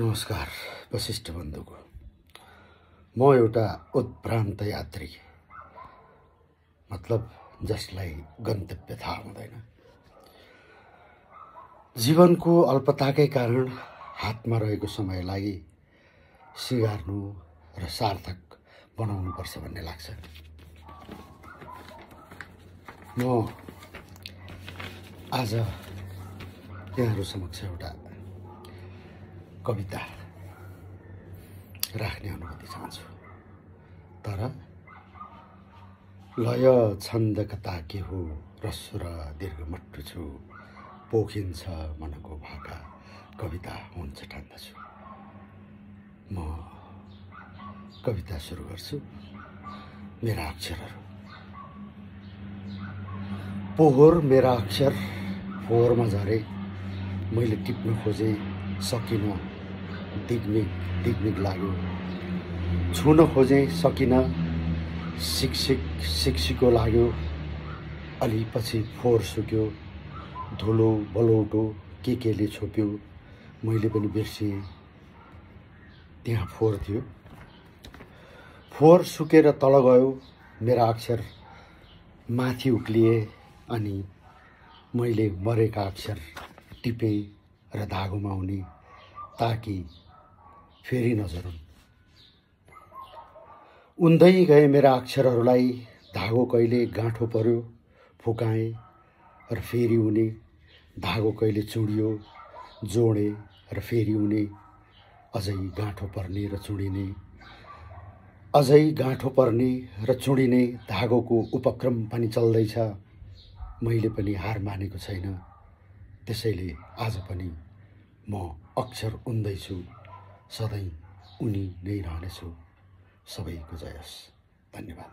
नमस्कार वशिष्ठ बन्धुको। म एउटा उत्भ्रान्त यात्री, मतलब जसलाई गन्तव्य थाहा हुँदैन। जीवनको अल्पताकै कारण हातमा रहेको समयलाई सिगार्नु र सार्थक बनाउनुपर्छ भन्ने लाग्छ। म आज यहाँहरू समक्ष एउटा कविता राख्ने अनुमति चाहन्छु। तर लय छन्दका ताके हो रस्सु र दीर्घ मट्टु छु, पोखिन्छ मनको भाका कविता हुन्छ ठान्दछु। म कविता सुरु गर्छु। मेरा अक्षरहरू। पोहोर मेरा अक्षर फोहोरमा झरे, मैले टिप्न खोजे सकिन, दिगमिग लाग्यो। छुन खोजे सकिन, सिक्सिको लाग्यो। अलि पछि फोहोर सुक्यो, धुलो बलौटो केले छोप्यो। मैले पनि बिर्सिएँ त्यहाँ फोहोर थियो। फोहोर सुकेर तल गयो, मेरा अक्षर माथि उक्लिए। अनि मैले मरेका अक्षर टिपेँ र धागोमा उनी, ताकि फेरि नजरुन्। उन्दै गए मेरा अक्षरहरूलाई, धागो कहिले गाँठो पर्यो फुकाएँ र फेरि उनी, धागो कहिले चुडियो जोडे र फेरि उनी, अझै गाँठो पर्ने र चुडिने, अझै गाँठो पर्ने र चुडिने धागोको उपक्रम पनि चल्दैछ। मैले पनि हार मानेको छैन, त्यसैले आज पनि म अक्षर उन्दैछु, सधैँ उनी नै रहनेछु। सबैको जय होस्। धन्यवाद।